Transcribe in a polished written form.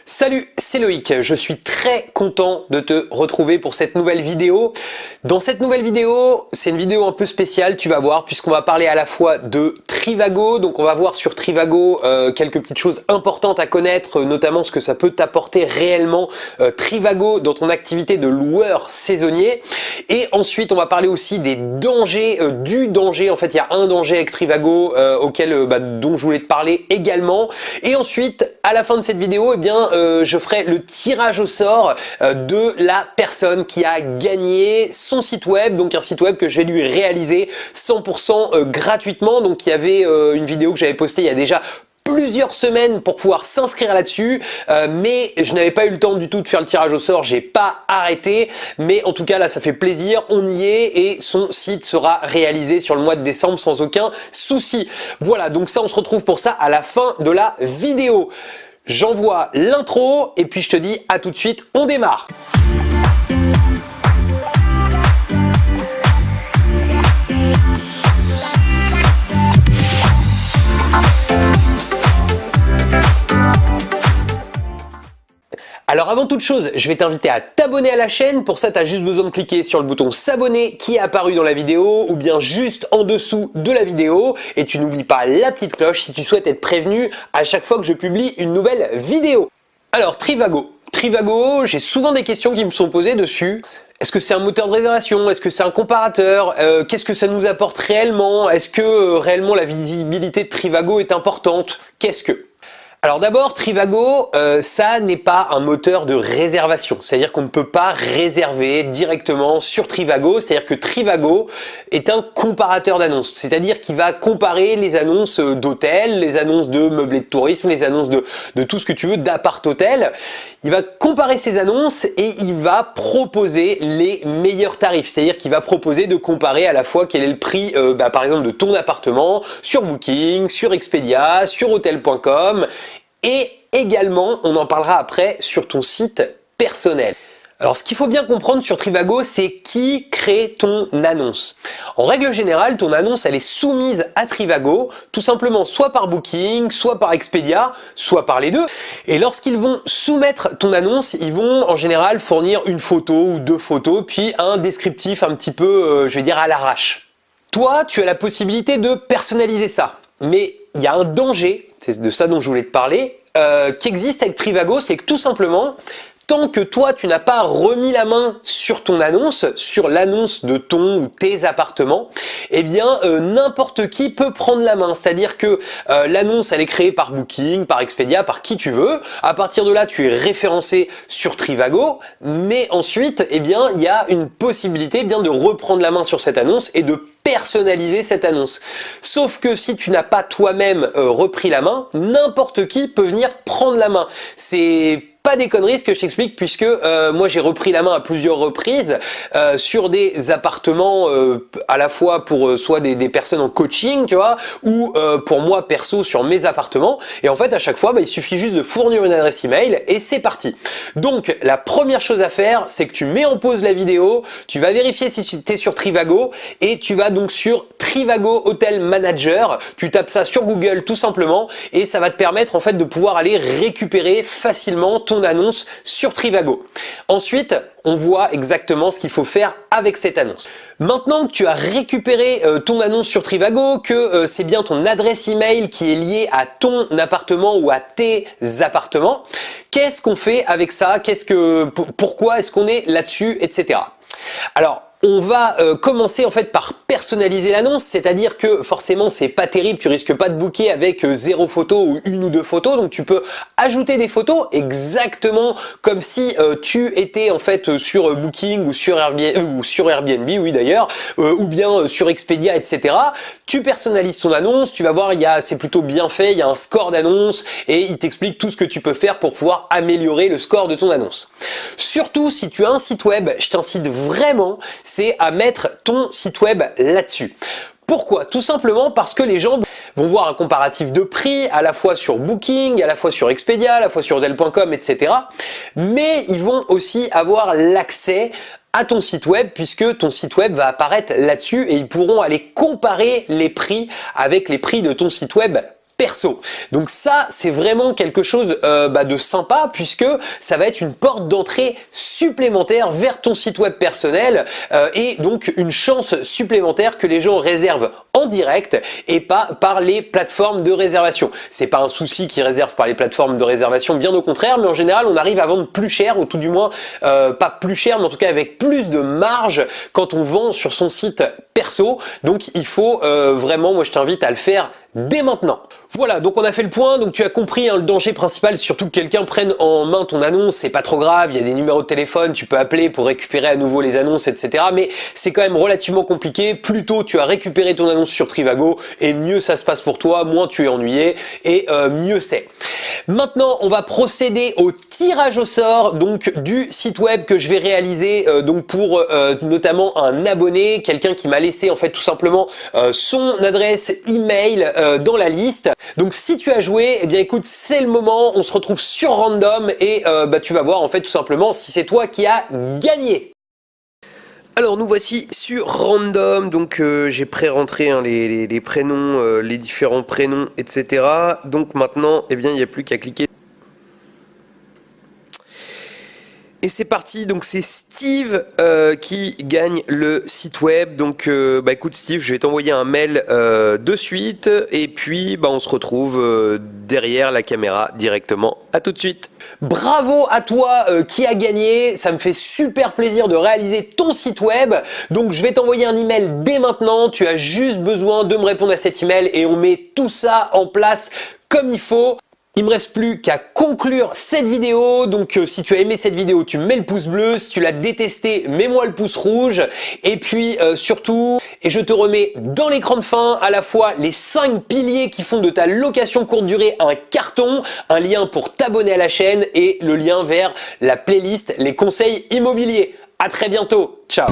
Salut, c'est Loïc, je suis très content de te retrouver pour cette nouvelle vidéo. Dans cette nouvelle vidéo, c'est une vidéo un peu spéciale, tu vas voir, puisqu'on va parler à la fois de Trivago. Donc on va voir sur Trivago quelques petites choses importantes à connaître, notamment ce que ça peut t'apporter réellement Trivago dans ton activité de loueur saisonnier. Et ensuite, on va parler aussi des dangers, du danger. En fait, il y a un danger avec Trivago dont je voulais te parler également. Et ensuite, à la fin de cette vidéo, eh bien, je ferai le tirage au sort de la personne qui a gagné son site web, donc un site web que je vais lui réaliser 100% gratuitement. Donc il y avait une vidéo que j'avais postée il y a déjà plusieurs semaines pour pouvoir s'inscrire là-dessus, mais je n'avais pas eu le temps du tout de faire le tirage au sort, j'ai pas arrêté, mais en tout cas là ça fait plaisir, on y est et son site sera réalisé sur le mois de décembre sans aucun souci. Voilà, donc ça on se retrouve pour ça à la fin de la vidéo. J'envoie l'intro et puis je te dis à tout de suite, on démarre. Alors avant toute chose, je vais t'inviter à t'abonner à la chaîne. Pour ça, tu as juste besoin de cliquer sur le bouton s'abonner qui est apparu dans la vidéo ou bien juste en dessous de la vidéo. Et tu n'oublies pas la petite cloche si tu souhaites être prévenu à chaque fois que je publie une nouvelle vidéo. Alors Trivago. Trivago, j'ai souvent des questions qui me sont posées dessus. Est-ce que c'est un moteur de réservation? Est-ce que c'est un comparateur? Qu'est-ce que ça nous apporte réellement? Est-ce que réellement la visibilité de Trivago est importante? Qu'est-ce que... Alors d'abord, Trivago, ça n'est pas un moteur de réservation. C'est-à-dire qu'on ne peut pas réserver directement sur Trivago. C'est-à-dire que Trivago est un comparateur d'annonces. C'est-à-dire qu'il va comparer les annonces d'hôtels, les annonces de meublés de tourisme, les annonces de tout ce que tu veux, d'appart-hôtel. Il va comparer ces annonces et il va proposer les meilleurs tarifs. C'est-à-dire qu'il va proposer de comparer à la fois quel est le prix, par exemple, de ton appartement sur Booking, sur Expedia, sur Hotel.com. Et également, on en parlera après, sur ton site personnel. Alors, ce qu'il faut bien comprendre sur Trivago, c'est qui crée ton annonce. En règle générale, ton annonce, elle est soumise à Trivago, tout simplement soit par Booking, soit par Expedia, soit par les deux. Et lorsqu'ils vont soumettre ton annonce, ils vont en général fournir une photo ou deux photos, puis un descriptif un petit peu, je vais dire, à l'arrache. Toi, tu as la possibilité de personnaliser ça. Mais il y a un danger, c'est de ça dont je voulais te parler, qui existe avec Trivago, c'est que tout simplement, tant que toi, tu n'as pas remis la main sur ton annonce, sur l'annonce de ton ou tes appartements, eh bien, n'importe qui peut prendre la main. C'est-à-dire que l'annonce, elle est créée par Booking, par Expedia, par qui tu veux. À partir de là, tu es référencé sur Trivago, mais ensuite, eh bien, il y a une possibilité eh bien, de reprendre la main sur cette annonce et de personnaliser cette annonce. Sauf que si tu n'as pas toi-même repris la main, n'importe qui peut venir prendre la main. C'est pas des conneries ce que je t'explique, puisque moi j'ai repris la main à plusieurs reprises sur des appartements à la fois pour soit des personnes en coaching, tu vois, ou pour moi perso sur mes appartements. Et en fait à chaque fois il suffit juste de fournir une adresse email et c'est parti. Donc la première chose à faire, c'est que tu mets en pause la vidéo, tu vas vérifier si tu es sur Trivago et tu vas donc sur Trivago Hotel Manager, tu tapes ça sur Google tout simplement et ça va te permettre en fait de pouvoir aller récupérer facilement ton annonce sur Trivago. Ensuite, on voit exactement ce qu'il faut faire avec cette annonce. Maintenant que tu as récupéré ton annonce sur Trivago, que c'est bien ton adresse email qui est liée à ton appartement ou à tes appartements, qu'est-ce qu'on fait avec ça? Pourquoi est-ce qu'on est là-dessus, etc. Alors, on va commencer en fait par personnaliser l'annonce, c'est-à-dire que forcément c'est pas terrible, tu risques pas de booker avec 0 photo ou 1 ou 2 photos, donc tu peux ajouter des photos exactement comme si tu étais en fait sur Booking ou sur Airbnb, oui d'ailleurs, ou bien sur Expedia, etc. Tu personnalises ton annonce, tu vas voir, c'est plutôt bien fait, il y a un score d'annonce et il t'explique tout ce que tu peux faire pour pouvoir améliorer le score de ton annonce. Surtout si tu as un site web, je t'incite vraiment, c'est à mettre ton site web là-dessus. Pourquoi? Tout simplement parce que les gens vont voir un comparatif de prix à la fois sur Booking, à la fois sur Expedia, à la fois sur Hotel.com, etc. Mais ils vont aussi avoir l'accès à ton site web puisque ton site web va apparaître là-dessus et ils pourront aller comparer les prix avec les prix de ton site web perso. Donc ça, c'est vraiment quelque chose de sympa, puisque ça va être une porte d'entrée supplémentaire vers ton site web personnel et donc une chance supplémentaire que les gens réservent en direct et pas par les plateformes de réservation. C'est pas un souci qu'ils réservent par les plateformes de réservation, bien au contraire, mais en général on arrive à vendre plus cher, ou tout du moins pas plus cher, mais en tout cas avec plus de marge quand on vend sur son site perso. Donc il faut vraiment, moi je t'invite à le faire dès maintenant. Voilà, donc on a fait le point, donc tu as compris le danger principal, surtout que quelqu'un prenne en main ton annonce, c'est pas trop grave, il y a des numéros de téléphone, tu peux appeler pour récupérer à nouveau les annonces, etc. Mais c'est quand même relativement compliqué. Plus tôt tu as récupéré ton annonce sur Trivago, et mieux ça se passe pour toi, moins tu es ennuyé, et mieux c'est. Maintenant, on va procéder au tirage au sort donc du site web que je vais réaliser donc pour notamment un abonné, quelqu'un qui m'a laissé en fait tout simplement son adresse email dans la liste. Donc si tu as joué, eh bien écoute, c'est le moment, on se retrouve sur Random et tu vas voir en fait tout simplement si c'est toi qui as gagné. Alors nous voici sur Random, donc j'ai pré-rentré les prénoms, les différents prénoms, etc. Donc maintenant, eh bien il n'y a plus qu'à cliquer. Et c'est parti, donc c'est Steve qui gagne le site web. Donc écoute Steve, je vais t'envoyer un mail de suite et puis on se retrouve derrière la caméra directement. À tout de suite. Bravo à toi qui a gagné, ça me fait super plaisir de réaliser ton site web. Donc je vais t'envoyer un email dès maintenant, tu as juste besoin de me répondre à cet email et on met tout ça en place comme il faut. Il me reste plus qu'à conclure cette vidéo. Donc si tu as aimé cette vidéo, tu mets le pouce bleu. Si tu l'as détesté, mets-moi le pouce rouge. Et puis surtout, et je te remets dans l'écran de fin à la fois les 5 piliers qui font de ta location courte durée un carton, un lien pour t'abonner à la chaîne et le lien vers la playlist Les conseils immobiliers. À très bientôt. Ciao.